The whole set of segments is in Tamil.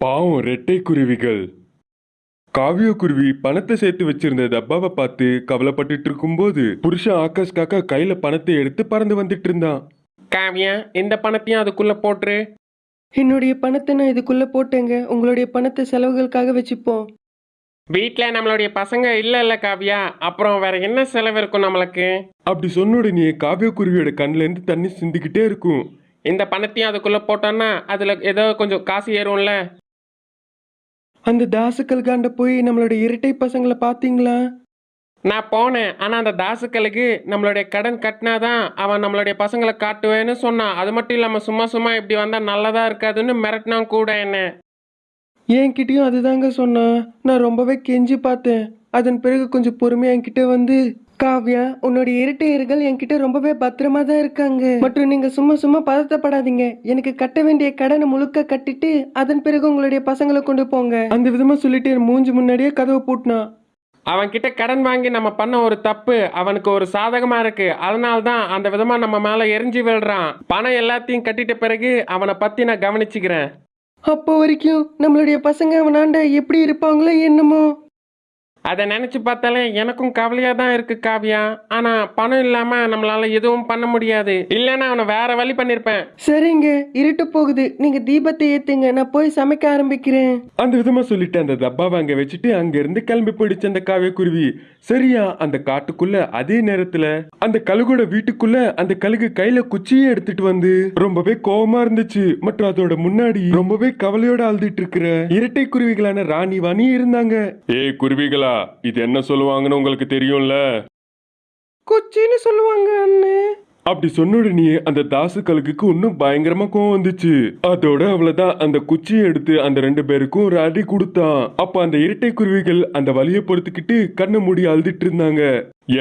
பாவம் ரெட்டை குருவிகள். காவிய குருவி பணத்தை சேர்த்து வச்சிருந்த டப்பாவை பார்த்து கவலைப்பட்டுட்டு இருக்கும்போது புருஷன் ஆகாஷ் காக்கா கையில பணத்தை எடுத்து பறந்து வந்துட்டு இருந்தான். காவியா, இந்த பணத்தையும் அதுக்குள்ள போட்டுரு. என்னுடைய பணத்தை நான் இதுக்குள்ள போட்டேங்க. உங்களுடைய பணத்தை செலவுகளுக்காக வச்சுப்போம். வீட்டில் நம்மளுடைய பசங்க இல்ல காவியா, அப்புறம் வேற என்ன செலவு இருக்கும் நம்மளுக்கு? அப்படி சொன்ன உடனே காவிய குருவியோட கண்ணுல இருந்து தண்ணி சிந்திக்கிட்டே இருக்கும். இந்த பணத்தையும் அதுக்குள்ள போட்டோன்னா அதுல ஏதோ கொஞ்சம் காசு ஏறும்ல. அந்த தாசுக்களுக்காண்ட போய் நம்மளுடைய இரட்டை பசங்களை பார்த்தீங்களா? நான் போனேன், ஆனா அந்த தாசுக்களுக்கு நம்மளுடைய கடன் கட்டினாதான் அவன் நம்மளுடைய பசங்களை காட்டுவேன்னு சொன்னான். அது மட்டும் இல்லாம சும்மா சும்மா இப்படி வந்தா நல்லதா இருக்காதுன்னு மிரட்டினான் கூட என்ன. என்கிட்டயும் அதுதாங்க சொன்னான். நான் ரொம்பவே கெஞ்சி பார்த்தேன். அதன் பிறகு கொஞ்சம் பொறுமையா என்கிட்ட வந்து, காவ்யா, உன்னுடைய இரட்டையர்கள் என்கிட்ட ரொம்பவே பத்திரமா தான் இருக்காங்க. மற்றும் நீங்க சும்மா சும்மா பதட்டப்படாதீங்க. எனக்கு கட்ட வேண்டிய கடனை முழுக்க கட்டிட்டு அதன் பிறகு உங்களுடைய பசங்களை கொண்டு போங்க. அந்த விதமா சொல்லிட்டு என் மூஞ்சி முன்னாடியே கதவை பூட்டினான். அவன் கிட்ட கடன் வாங்கி நம்ம பண்ண ஒரு தப்பு அவனுக்கு ஒரு சாதகமா இருக்கு. அதனால்தான் அந்த விதமா நம்ம மேல எரிஞ்சு விழுறான். பணம் எல்லாத்தையும் கட்டிட்ட பிறகு அவனை பத்தி நான் கவனிச்சுக்கிறேன். அப்போ வரைக்கும் நம்மளுடைய பசங்க அவனாண்ட எப்படி இருப்பாங்களோ என்னமோ. அதை நினைச்சு பார்த்தாலே எனக்கும் கவலையா தான் இருக்கு காவியா. ஆனா பணம் இல்லாம நம்மளால எதுவும் பண்ண முடியாது. இல்லைன்னா அவனை வேற வழி பண்ணிருப்பேன். சரிங்க, இருட்டு போகுது. நீங்க தீபத்தை ஏத்துங்க, நான் போய் சமைக்க ஆரம்பிக்கிறேன். அந்த விதமா சொல்லிட்டு அந்த டப்பாவை அங்க வச்சுட்டு அங்க இருந்து கிளம்பி போயிடுச்சு அந்த காவிய குருவி. சரியா அந்த காட்டுக்குள்ள அதே நேரத்துல அந்த கழுகோட வீட்டுக்குள்ள அந்த கழுகு கையில குச்சியை எடுத்துட்டு வந்து ரொம்பவே கோவமா இருந்துச்சு. மற்றும் அதோட முன்னாடி ரொம்பவே கவலையோட அழுதுட்டு இருக்கிற இரட்டை குருவிகளான ராணி வாணி இருந்தாங்க. ஏய் குருவிகளா, இது என்ன சொல்லுவாங்கன்னு உங்களுக்கு தெரியும்ல? குச்சின்னு சொல்லுவாங்க அண்ணே. அப்படி சொன்ன உடனே அந்த தாசு கழுகுக்கு இன்னும் பயங்கரமா கோவம் வந்துச்சு. அதோட அவ்வளவுதான், அந்த குச்சியை எடுத்து அந்த ரெண்டு பேருக்கும் ஒரு அடி கொடுத்தான். அப்ப அந்த இரட்டை குருவிகள் அந்த வலியை பொறுத்துக்கிட்டு கண்ணை மூடி அழுதுட்டு இருந்தாங்க.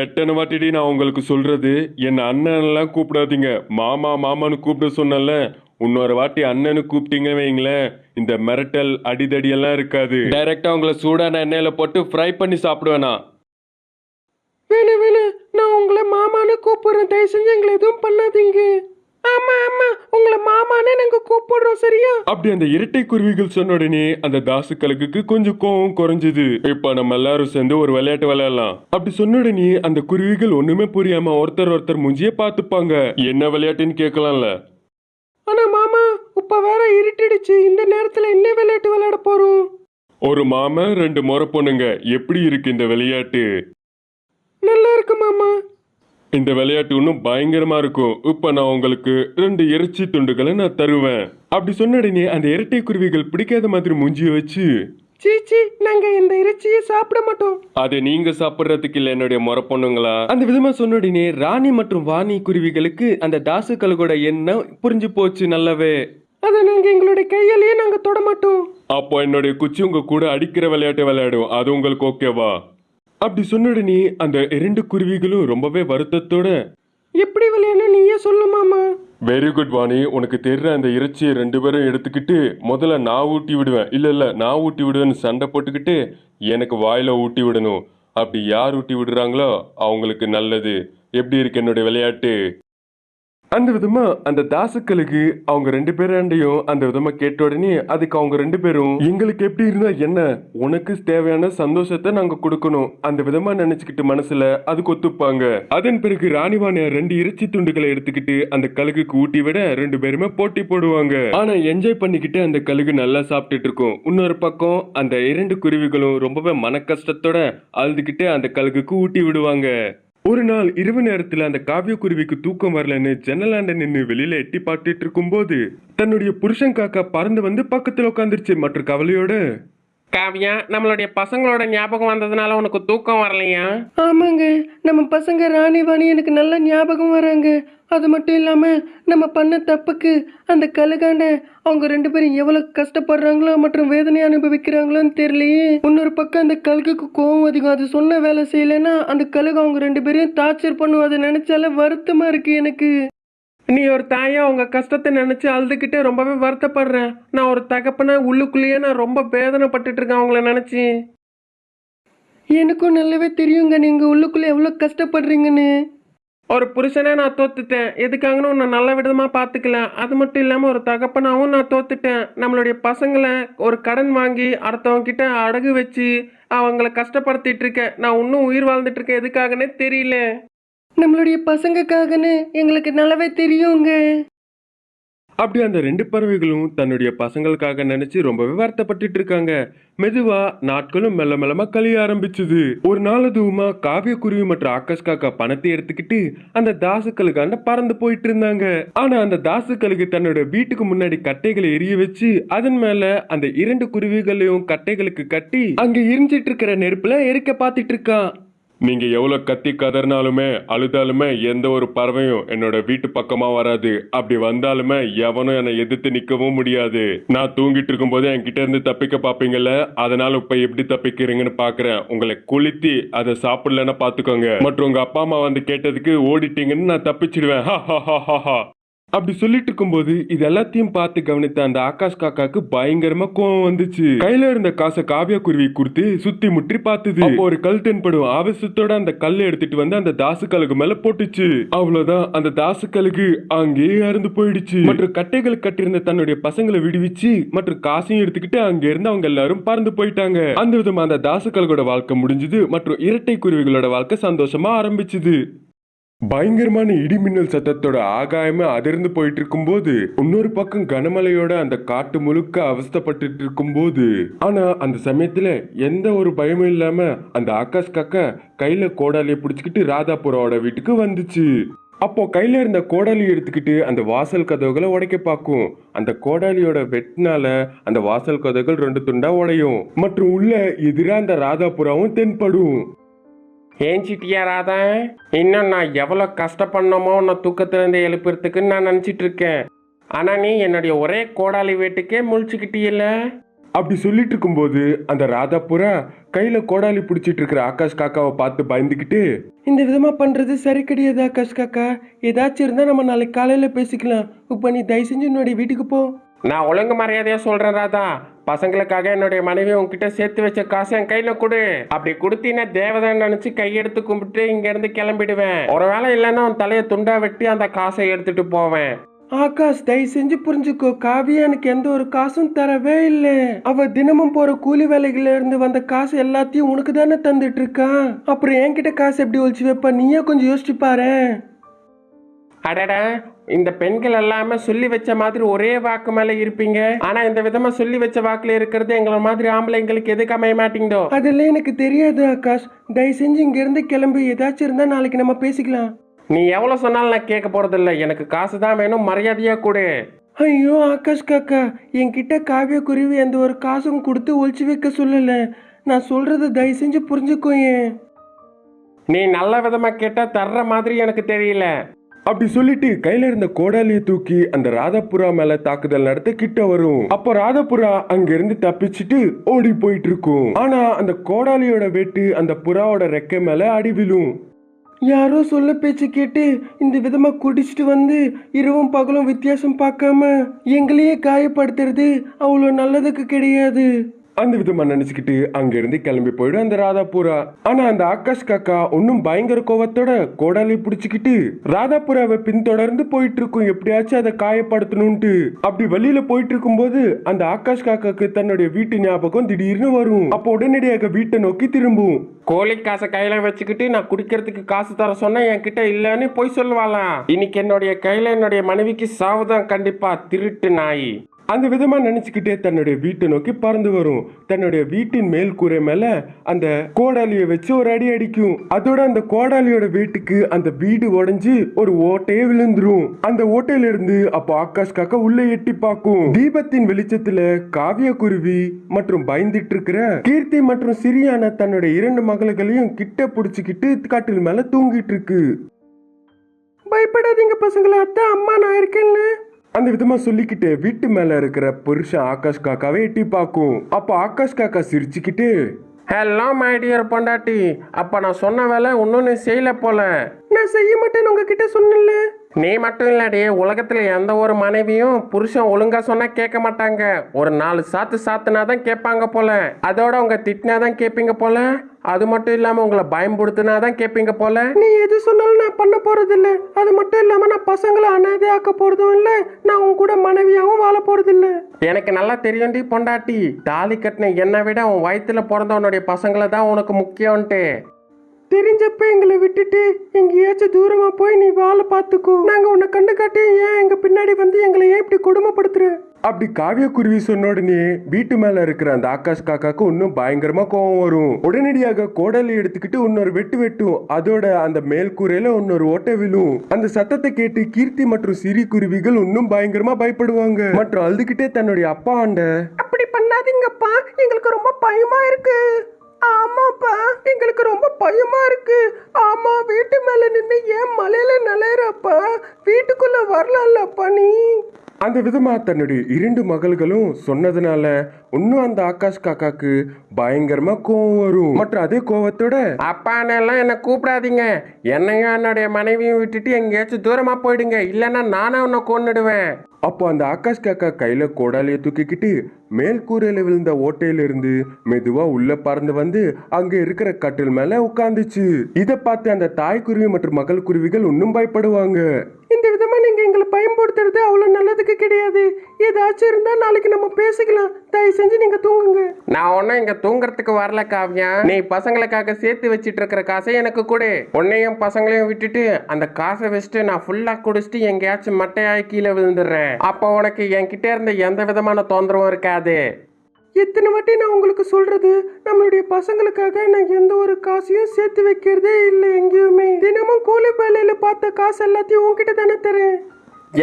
எத்தனை வாட்டிடி நான் உங்களுக்கு சொல்றது, என்ன அண்ணன் எல்லாம் கூப்பிடாதீங்க, மாமா மாமான்னு கூப்பிட சொன்னல. இன்னொரு வாட்டி அண்ணனு கூப்பிட்டீங்க வைங்களேன், இந்த மிரட்டல் அடிதடி எல்லாம் இருக்காது. டைரக்டா உங்களை சூடான எண்ணெயில போட்டு ஃப்ரை பண்ணி சாப்பிடுவேனா. வேணு வேணு, நான் உங்களை மாமான்னு கூப்பிடுறேன். தயவு செஞ்சு எங்களை எதுவும் பண்ணாதீங்க. ஆமா ஆமா, உங்களை மாமானே நாங்க கூப்பிடுறோம், சரியா? அப்படி அந்த இரட்டை குருவிகள் சொன்ன உடனே அந்த தாசு கழுகுக்கு கொஞ்சம் கோவம் குறைஞ்சது. இப்ப நம்ம எல்லாரும் சேர்ந்து ஒரு விளையாட்டு விளையாடலாம். அப்படி சொன்ன உடனே அந்த குருவிகள் ஒண்ணுமே புரியாம ஒருத்தர் ஒருத்தர் மூஞ்சியே பார்த்துப்பாங்க. என்ன விளையாட்டுன்னு கேட்கலாம்ல. ஆனா மாமா, இப்ப வேற இருட்டிடுச்சு. இந்த நேரத்துல என்ன விளையாட்டு விளையாட போறோம்? ஒரு மாமன் ரெண்டு முறை பொண்ணுங்க, எப்படி இருக்கு இந்த விளையாட்டு? நல்லா இருக்கு மாமா. இந்த விளையாட்டு இன்னும் பயங்கரமா இருக்கும். இப்ப நான் உங்களுக்கு ரெண்டு இறைச்சி துண்டுகளை நான் தருவேன். அப்படி சொன்ன உடனே அந்த இரட்டை குருவிகள் பிடிக்காத மாதிரி மூஞ்சிய வச்சு, சீச்சி, நாங்க இந்த இறைச்சியை சாப்பிட மாட்டோம். அதை நீங்க சாப்பிடுறதுக்கு இல்ல என்னுடைய முறை பொண்ணுங்களா. அந்த விதமா சொன்ன உடனே ராணி மற்றும் வாணி குருவிகளுக்கு அந்த தாசு கழுகோட எண்ணம் புரிஞ்சு போச்சு நல்லாவே. அதை நாங்க எங்களுடைய கையாலேயே நாங்க தொட மாட்டோம். அப்போ என்னுடைய குச்சி உங்க கூட அடிக்கிற விளையாட்டு விளையாடும், அது உங்களுக்கு ஓகேவா? அப்படி சொன்ன உடனே அந்த இரண்டு குருவிகளும் ரொம்பவே வருத்தத்தோட, எப்படி விளையாடணும் நீயே சொல்லு மாமா. வெரி குட் வாணி, உனக்கு தெரிற அந்த இறைச்சியை ரெண்டு பேரும் எடுத்துக்கிட்டு முதல்ல நான் ஊட்டி விடுவேன், இல்ல நான் ஊட்டி விடுவேன்னு சண்டை போட்டுக்கிட்டு எனக்கு வாயில ஊட்டி விடணும். அப்படி யார் ஊட்டி விடுறாங்களோ அவங்களுக்கு நல்லது. எப்படி இருக்கு என்னுடைய விளையாட்டு? அந்த விதமா அந்த தாசுக்களுக்கு அவங்க ரெண்டு பேராண்டையும் அந்த விதமா கேட்ட உடனே அதுக்கு அவங்க ரெண்டு பேரும், எங்களுக்கு எப்படி இருந்தா என்ன, உனக்கு தேவையான சந்தோஷத்தை நாங்க கொடுக்கணும், அந்த விதமா நினைச்சுக்கிட்டு மனசுல அதுக்கு ஒத்துப்பாங்க. அதன் பிறகு ராணிவான ரெண்டு இறைச்சி துண்டுகளை எடுத்துக்கிட்டு அந்த கழுகுக்கு ஊட்டி விட ரெண்டு பேருமே போட்டி போடுவாங்க. ஆனா என்ஜாய் பண்ணிக்கிட்டு அந்த கழுகு நல்லா சாப்பிட்டுட்டு இருக்கும். இன்னொரு பக்கம் அந்த இரண்டு குருவிகளும் ரொம்பவே மன கஷ்டத்தோட அழுதுகிட்டு அந்த கழுகுக்கு ஊட்டி விடுவாங்க. ஒரு நாள் இரவு நேரத்துல அந்த காவிய குருவிக்கு தூக்கம் வரலன்னு ஜன்னலாண்ட நின்று வெளியில எட்டி பார்த்துட்டு இருக்கும் போது தன்னுடைய புருஷன் காக்கா பறந்து வந்து பக்கத்துல உட்காந்துருச்சு மற்றும் கவலையோட, காவியா, நம்மளுடைய பசங்களோட ஞாபகம் வந்ததுனால உனக்கு தூக்கம் வரலையா? ஆமாங்க, நம்ம பசங்க ராணி வாணி எனக்கு நல்லா ஞாபகம் வராங்க. அது மட்டும் இல்லாம நம்ம பண்ண தப்புக்கு அந்த கழுகாண்ட அவங்க ரெண்டு பேரும் எவ்வளவு கஷ்டப்படுறாங்களோ மற்றும் வேதனை அனுபவிக்கிறாங்களோன்னு தெரியலையே. இன்னொரு பக்கம் அந்த கழுகுக்கு கோவம் அதிகம். அது சொன்ன வேலை செய்யலைன்னா அந்த கழுகு அவங்க ரெண்டு பேரையும் டார்ச்சர் பண்ணும். அதை நினைச்சால வருத்தமா இருக்கு எனக்கு. நீ ஒரு தாயா உங்க கஷ்டத்தை நினைச்சு அழுதுகிட்டே ரொம்பவே வருத்தப்படுறேன். நான் ஒரு தகப்பனா உள்ளுக்குள்ளேயே நான் ரொம்ப வேதனைப்பட்டுட்டு இருக்கேன் அவங்கள நினைச்சு. எனக்கும் நல்லாவே தெரியுங்க நீங்க உள்ளுக்குள்ள எவ்வளவு கஷ்டப்படுறீங்கன்னு. ஒரு புருஷனே நான் தோத்துட்டேன். எதுக்காகன்னு உன்னை நல்ல விதமா பார்த்துக்கல. அது மட்டும் இல்லாம ஒரு தகப்பனாவும் நான் தோத்துட்டேன். நம்மளுடைய பசங்களை ஒரு கடன் வாங்கி அடுத்தவங்க கிட்ட அடகு வச்சு அவங்கள கஷ்டப்படுத்திட்டு இருக்கேன். நான் இன்னும் உயிர் வாழ்ந்துட்டு இருக்கேன். எதுக்காகனே தெரியல. நம்மளுடைய பசங்கக்காகன்னு எங்களுக்கு நல்லாவே தெரியுங்க. அப்படி அந்த 2 பறவைகளும் தன்னுடைய பசங்களுக்காக நினைச்சு ரொம்பவே வருத்தப்பட்டுட்டு இருக்காங்க. மெதுவா நாட்களும் மெல்ல மெல்லமா கழிய ஆரம்பிச்சது. ஒரு நாள் அதுவுமா காவியக்குருவி மற்றும் ஆகாஷ் காக்கா பணத்தை எடுத்துக்கிட்டு அந்த தாசுக்களுக்காண்ட பறந்து போயிட்டு இருந்தாங்க. ஆனா அந்த தாசுக்களுக்கு தன்னோட வீட்டுக்கு முன்னாடி கட்டைகளை எரிய வச்சு அதன் மேல அந்த 2 குருவிகளையும் கட்டைகளுக்கு கட்டி அங்க எரிஞ்சிட்டு இருக்கிற நெருப்புல எரிக்க பார்த்துட்டு இருக்கான். நீங்க எவ்வளவு கத்தி கதறினாலுமே அழுதாலுமே எந்த ஒரு பறவையும் என்னோட வீட்டு பக்கமா வராது. அப்படி வந்தாலுமே எவனும் என்னை எதிர்த்து நிக்கவும் முடியாது. நான் தூங்கிட்டு இருக்கும் போது என்கிட்ட இருந்து தப்பிக்க பாப்பீங்கல்ல, அதனால இப்ப எப்படி தப்பிக்கிறீங்கன்னு பாக்குறேன். உங்களை கொளுத்தி அதை சாப்பிடலன்னா பாத்துக்கோங்க. மற்றும் உங்க அப்பா அம்மா வந்து கேட்டதுக்கு ஓடிட்டீங்கன்னு நான் தப்பிச்சிடுவேன். அப்படி சொல்லிட்டு இருக்கும்போது இது எல்லாத்தையும் பார்த்து கவனித்த அந்த ஆகாஷ் காக்காக்கு பயங்கரமா கோவம் வந்துச்சு. கையில இருந்த காசை காவியா குருவி கொடுத்து சுத்தி முற்றி பார்த்தது. அப்போ ஒரு கல் தென்படும் ஆவேசத்தோட அந்த கல்லை எடுத்துட்டு வந்து அந்த தாசுக்களுக்கு மேல போட்டுச்சு. அவ்வளவுதான், அந்த தாசுக்களுக்கு அங்கேயே இறந்து போயிடுச்சு. மற்றும் கட்டைகள் கட்டியிருந்த தன்னுடைய பசங்களை விடுவிச்சு மற்றும் காசையும் எடுத்துக்கிட்டு அங்க இருந்து அவங்க எல்லாரும் பறந்து போயிட்டாங்க. அந்த விதமா அந்த தாசுக்களோட வாழ்க்கை முடிஞ்சது மற்றும் இரட்டை குருவிகளோட வாழ்க்கை சந்தோஷமா ஆரம்பிச்சுது. பயங்கரமான இடிமின்னல் சத்தத்தோட ஆகாயமே அதிர்ந்து போயிட்டு இருக்கும்போது இன்னொரு பக்கம் கனமழையோட அந்த காட்டு முழுக்க அவஸ்தைப்பட்டு இருக்கும்போது, ஆனா அந்த சமயத்துல எந்த ஒரு பயமும் இல்லாம அந்த ஆகாஷ் காக்கா கையில கோடாலியை பிடிச்சுக்கிட்டு ராதாபுராவோட வீட்டுக்கு வந்துச்சு. அப்போ கையில இருந்த கோடாலி எடுத்துக்கிட்டு அந்த வாசல் கதவுகளை உடைக்க பார்க்கும். அந்த கோடாலியோட வெட்டினால அந்த வாசல் கதவுகள் 2 துண்டா உடையும் மற்றும் உள்ள எதிரா அந்த ராதாபுராவும் தென்படும். ஏஞ்சிட்டியா ராதா? இன்னும் நான் எவ்வளோ கஷ்டப்படணுமோ உன்னை தூக்கத்திலேருந்து எழுப்புறதுக்குன்னு நான் நினச்சிட்டு இருக்கேன். ஆனால் நீ என்னுடைய ஒரே கோடாலி வீட்டுக்கே முழிச்சுக்கிட்டியல்ல. அப்படி சொல்லிட்டு இருக்கும்போது அந்த ராதாபுரா கையில கோடாலி பிடிச்சிட்டு இருக்கிற ஆகாஷ் காக்காவை பார்த்து பயந்துக்கிட்டு, இந்த விதமா பண்றது சரி கிடையாது ஆகாஷ் காக்கா. ஏதாச்சும் இருந்தா நம்ம நாளைக்கு காலையில பேசிக்கலாம். இப்ப நீ தயவு செஞ்சு என்னுடைய வீட்டுக்கு போ. நான் ஒழுங்கு மரியாதையாக சொல்கிறேன் ராதா. பசங்களுக்காக என்னுடைய மனைவி உங்ககிட்ட சேர்த்து வச்ச காசை என் கையில் கொடு. அப்படி கொடுத்தீங்கன்னா தேவதான் நினச்சி கையெடுத்து கும்பிட்டு இங்கேருந்து கிளம்பிடுவேன். ஒரு வேளை இல்லைன்னா உன் தலையை துண்டா வெட்டி அந்த காசை எடுத்துட்டு போவேன். ஆகாஷ் தயவு செஞ்சு புரிஞ்சுக்கோ. காவியா எனக்கு எந்த ஒரு காசும் தரவே இல்லை. அவ தினமும் போற கூலி வேலைகள்ல இருந்து வந்த காசு எல்லாத்தையும் உனக்கு தானே தந்துட்டு இருக்கான். அப்புறம் என்கிட்ட காசு எப்படி ஒழிச்சு வைப்பா? நீயே கொஞ்சம் யோசிச்சு பாரு. அடடா, இந்த பெண்கள் எல்லாமே சொல்லி வச்ச மாதிரி ஒரே வாக்கு மேல இருப்பீங்க. ஆனா இந்த விதமா சொல்லி வச்ச வாக்குல இருக்கிறது எங்களை மாதிரி ஆம்பளைங்களுக்கு எதுக்கு அமைய மாட்டீங்களோ? அதெல்லாம் எனக்கு தெரியாது ஆகாஷ். தயவு செஞ்சு இங்க இருந்து கிளம்பி. ஏதாச்சும் இருந்தா நாளைக்கு நம்ம பேசிக்கலாம். நீ எவ்வளவு சொன்னாலும் நான் கேட்க போறதில்ல. எனக்கு காசு தான் வேணும், மரியாதையா கொடு. ஐயோ ஆகாஷ் காக்கா, என்கிட்ட காவிய குருவி எந்த ஒரு காசும் கொடுத்து ஒழிச்சு வைக்க சொல்லல. நான் சொல்றது தயவு செஞ்சு புரிஞ்சுக்கோயேன். நீ நல்ல விதமா கேட்டா தர்ற மாதிரி எனக்கு தெரியல. அப்படி சொல்லிட்டு கையில இருந்த கோடாலியை தூக்கி அந்த ராதாபுரா மேல தாக்குதல் நடத்த கிட்ட வரும். அப்போ ராதாபுரா அங்க இருந்து தப்பிச்சுட்டு ஓடி போயிட்டு இருக்கும். ஆனா அந்த கோடாலியோட வெட்டு அந்த புறாவோட ரெக்கை மேல அடி விழும். யாரோ சொல்ல பேச்சு கேட்டு இந்த விதமா குடிச்சிட்டு வந்து இரவும் பகலும் வித்தியாசம் பார்க்காம எங்களையே காயப்படுத்துறது அவ்வளோ நல்லதுக்கு கிடையாது. அந்த விதமா நினைச்சுக்கிட்டு அங்க இருந்து கிளம்பி போயிடும் அந்த ராதாபுரா. ஆனா அந்த ஆகாஷ் காக்கா ஒன்னும் பயங்கர கோவத்தோட கோடாலி பிடிச்சுக்கிட்டு ராதாபுராவை பின்தொடர்ந்து போயிட்டு இருக்கும், எப்படியாச்சும் அதை காயப்படுத்தணும்ட்டு. அப்படி வழியில போயிட்டு இருக்கும் போது அந்த ஆகாஷ் காக்காக்கு தன்னுடைய வீட்டு ஞாபகம் திடீர்னு வரும். அப்போ உடனடியாக வீட்டை நோக்கி திரும்பும். கோழி காசை கையில வச்சுக்கிட்டு நான் குடிக்கிறதுக்கு காசு தர சொன்னா என்கிட்ட இல்லன்னு போய் சொல்லுவாளாம். இன்னைக்கு என்னுடைய கையில என்னுடைய மனைவிக்கு சாவுதான் கண்டிப்பா, திருட்டு நாய். அந்த விதமா நினைச்சுக்கிட்டே தன்னுடைய வீட்டை நோக்கி பறந்து வரும். தன்னுடைய வீட்டின் மேல் கூரை மேல அந்த கோடாலியை வச்சு ஒரு அடி அடிக்கும். அதோட அந்த கோடாலியோட வீட்டுக்கு அந்த வீடு உடைஞ்சு ஒரு ஓட்டையே விழுந்துரும். அந்த ஓட்டையில இருந்து அப்போ ஆகாஷ் காக்கா உள்ள எட்டி பார்க்கும். தீபத்தின் வெளிச்சத்துல காவிய குருவி மற்றும் பயந்துட்டு இருக்கிற கீர்த்தி மற்றும் சிரியான தன்னுடைய 2 மகள்களையும் கிட்ட புடிச்சுக்கிட்டு காட்டில் மேல தூங்கிட்டு இருக்கு. பயப்படாதீங்க பசங்களா, அத்தை அம்மா நான் இருக்கேன்னு அந்த விதமா சொல்லிக்கிட்டு வீட்டு மேல இருக்கிற புருஷன் ஆகாஷ் காக்காவை எட்டி பார்க்கும். அப்போ ஆகாஷ் காக்கா சிரிச்சுக்கிட்டு, ஹலோ மை டியர் பொண்டாட்டி, அப்ப நான் சொன்ன வேலை இன்னும் நீ செய்யல போல. நான் செய்ய மாட்டேன்னு உங்ககிட்ட சொன்னல. நீ மட்டும் இல்லடி, உலகத்துல எந்த ஒரு மனைவியும் புருஷன் ஒழுங்கா சொன்னா கேட்க மாட்டாங்க. ஒரு 4 சாத்து சாத்துனாதான் கேட்பாங்க போல. அதோட உங்க திட்டினாதான் கேட்பீங்க போல. அது மட்டும் இல்லாம உங்களை பயன்படுத்தினாதான் கேட்பீங்க போல. நீ எது சொன்னாலும் நான் பண்ண போறது இல்ல. அது மட்டும் இல்லாம நான் பசங்களை அனாதையாக்க போறதும் இல்ல. நான் உன் கூட மனைவியாவும் வாழ போறது இல்ல. எனக்கு நல்லா தெரியும்டி பொண்டாட்டி, தாலி கட்டின என்னை விட உன் வயித்துல பிறந்தவனுடைய பசங்களை தான் உனக்கு முக்கியம்ன்ட்டு. தெரிஞ்சப்ப எங்களை விட்டுட்டு எங்கேயாச்சும் தூரமா போய் நீ வாழ பாத்துக்கோ. நாங்க உன்னை கண்டு காட்டி ஏன் எங்க பின்னாடி வந்து எங்களை ஏன் இப்படி கொடுமைப்படுத்துற? அப்படி காவியக்குருவி சொன்ன உடனே வீட்டு மேல இருக்கிற அந்த ஆகாஷ் காக்காக்கு இன்னும் பயங்கரமா கோவம் வரும். உடனடியாக கோடாலி எடுத்துக்கிட்டு இன்னொரு வெட்டு வெட்டும். அதோட அந்த மேல் கூரையில இன்னொரு ஓட்டை விழும். அந்த சத்தத்தை கேட்டு கீர்த்தி மற்றும் சிறி குருவிகள் இன்னும் பயங்கரமா பயப்படுவாங்க. மற்றும் அழுதுகிட்டே தன்னுடைய அப்பா ஆண்ட, அப்படி பண்ணாதீங்கப்பா, எங்களுக்கு ரொம்ப பயமா இருக்கு. ஆமாப்பா, எங்களுக்கு ரொம்ப பயமா இருக்கு. ஆமா, வீட்டு மேல நின்று ஏன் மலையில நலையறப்பா? வீட்டுக்குள்ள வரலாம்லப்பா நீ? அந்த விதமா தன்னுடைய 2 மகள்களும் சொன்னதுனால இன்னும் அந்த ஆகாஷ் காக்காக்கு பயங்கரமா கோவம் வரும். மற்றும் அதே கோவத்தோட, அப்பானெல்லாம் என்னை கூப்பிடாதீங்க. என்னையும் என்னுடைய மனைவியும் விட்டுட்டு எங்கேயாச்சும் தூரமா போயிடுங்க, இல்லைன்னா நானே உன்னை கொன்னுடுவேன். அப்போ அந்த ஆகாஷ் காக்கா கையில கோடாலியை தூக்கிக்கிட்டு மேல் கூரையில விழுந்த ஓட்டையில இருந்து மெதுவா உள்ள பறந்து வந்து அங்க இருக்கிற கட்டில் மேல உட்கார்ந்துச்சு. இதை பார்த்து அந்த தாய் குருவி மற்றும் மகள் குருவிகள் இன்னும் பயப்படுவாங்க. இந்த விதமா நீங்க எங்களை பயன்படுத்துறது அவ்வளவு நல்லதுக்கு கிடையாது. ஏதாச்சும் இருந்தா நாளைக்கு நம்ம பேசிக்கலாம். தயவு செஞ்சு நீங்க தூங்குங்க. நான் ஒன்னும் இங்க தூங்குறதுக்கு வரல காவியா. நீ பசங்களுக்காக சேர்த்து வச்சிட்டு இருக்கிற காசை எனக்கு கொடு. உன்னையும் பசங்களையும் விட்டுட்டு அந்த காசை வச்சுட்டு நான் ஃபுல்லா குடிச்சிட்டு எங்கேயாச்சும் மட்டையாய் கீழே விழுந்துடுறேன். அப்போ உனக்கு என்கிட்ட இருந்த எந்த விதமான தொந்தரவும் இருக்காது. எத்தனை வாட்டி நான் உங்களுக்கு சொல்றது, நம்மளுடைய பசங்களுக்காக நான் எந்த ஒரு காசையும் சேர்த்து வைக்கிறதே இல்லை எங்கேயுமே. தினமும் கூலி வேலையில பார்த்த காசு எல்லாத்தையும் உன்கிட்ட தானே தரேன்.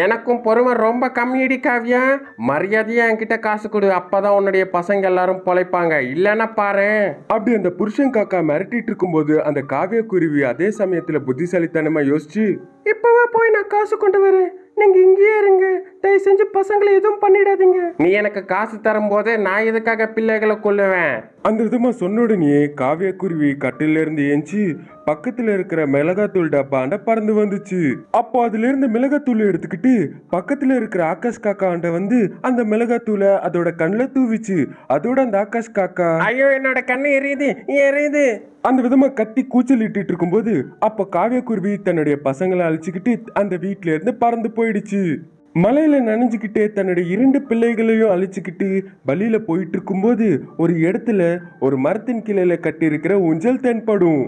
எனக்கும் பொறுமை ரொம்ப கம்மியடி காவியா. மரியாதையா என்கிட்ட காசு கொடு, அப்பதான் உன்னுடைய பசங்க எல்லாரும் பொழைப்பாங்க. இல்லைன்னா பாரு. அப்படி அந்த புருஷன் காக்கா மிரட்டிட்டு இருக்கும்போது அந்த காவிய குருவி அதே சமயத்துல புத்திசாலித்தனமா யோசிச்சு, இப்பவே போய் நான் காசு கொண்டு வரேன். நீங்க இங்கேயே இருங்க. தயவு செஞ்சு பசங்களை எதுவும் பண்ணிடாதீங்க. நீ எனக்கு காசு தரும் போது நான் எதுக்காக பிள்ளைகளை கொல்லுவேன்? அந்த விதமா சொன்ன உடனே காவிய குருவி கட்டில இருந்து ஏஞ்சி பக்கத்துல இருக்கிற மிளகாத்தூள் டப்பாண்ட பறந்து வந்துச்சு. அப்போ அதுல இருந்து மிளகாத்தூள் எடுத்துக்கிட்டு பக்கத்துல இருக்கிற ஆகாஷ் காக்கா ஆண்ட வந்து அந்த மிளகாத்தூளை அதோட கண்ணுல தூவிச்சு. அதோட அந்த ஆகாஷ் காக்கா, ஐயோ என்னோட கண்ணு எரியுது எரியுது. அந்த விதமா கத்தி கூச்சல் இட்டுட்டு இருக்கும்போது அப்ப காவியக்குருவி தன்னுடைய பசங்களை அழிச்சுக்கிட்டு அந்த வீட்டுல இருந்து பறந்து போயிடுச்சு. மலையில நனைஞ்சுக்கிட்டே தன்னுடைய 2 பிள்ளைகளையும் அழிச்சுக்கிட்டு வழியில போயிட்டு இருக்கும்போது ஒரு இடத்துல ஒரு மரத்தின் கிளையில கட்டி இருக்கிற ஊஞ்சல் தென்படும்.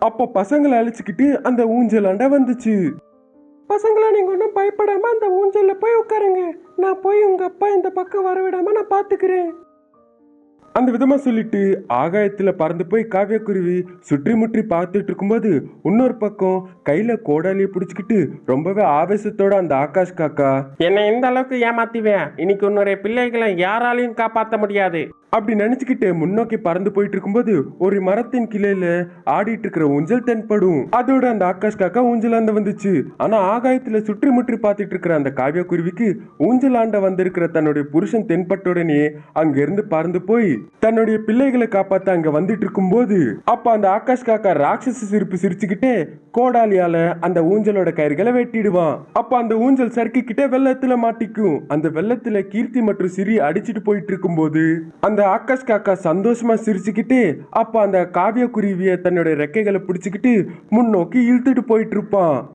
அப்ப பசங்களை அழிச்சுக்கிட்டு அந்த ஊஞ்சலாண்ட வந்துச்சு. பசங்களா, நீங்க ஒன்றும் பயப்படாம அந்த ஊஞ்சல்ல போய் உட்காருங்க. நான் போய் உங்க அப்பா இந்த பக்கம் வரவிடாம நான் பாத்துக்கிறேன். அந்த விதமா சொல்லிட்டு ஆகாயத்துல பறந்து போய் காவியக்குருவி சுற்றி முற்றி பார்த்துட்டு இருக்கும்போது இன்னொரு பக்கம் கையில கோடாலியை பிடிச்சுக்கிட்டு ரொம்பவே ஆவேசத்தோட அந்த ஆகாஷ் காக்கா, என்னை இந்த அளவுக்கு ஏமாத்திவேன், இன்னைக்கு உன்னுடைய பிள்ளைகளை யாராலையும் காப்பாற்ற முடியாது அப்படி நினைச்சுக்கிட்டு முன்னோக்கி பறந்து போயிட்டு இருக்கும்போது ஒரு மரத்தின் கிளையில ஆடிட்டு இருக்கிற ஊஞ்சல் தென்படும். அதோட அந்த ஆகாஷ் காக்கா ஊஞ்சலாண்ட வந்துச்சு. ஆனா ஆகாயத்துல சுற்றி முற்றி பார்த்துட்டு இருக்கிற அந்த காவிய குருவிக்கு ஊஞ்சலாண்ட வந்திருக்கிற தன்னுடைய புருஷன் தென்பட்ட உடனே அங்க இருந்து பறந்து போய் தன்னுடைய பிள்ளைகளை காப்பாத்த அங்க வந்துட்டு இருக்கும் போது அப்ப அந்த ஆகாஷ் காக்கா ராட்சச சிரிப்பு சிரிச்சுக்கிட்டே கோடாலியால அந்த ஊஞ்சலோட கயிறுகளை வெட்டிடுவான். அப்ப அந்த ஊஞ்சல் சறுக்கிக்கிட்டே வெள்ளத்துல மாட்டிக்கும். அந்த வெள்ளத்துல கீர்த்தி மற்றும் சிறி அடிச்சுட்டு போயிட்டு இருக்கும் போது அந்த ஆகாஷ் காக்கா சந்தோஷமா சிரிச்சுக்கிட்டு அப்ப அந்த காவிய குருவிய தன்னுடைய ரெக்கைகளை பிடிச்சுக்கிட்டு முன்னோக்கி இழுத்துட்டு போயிட்டு இருப்பான்.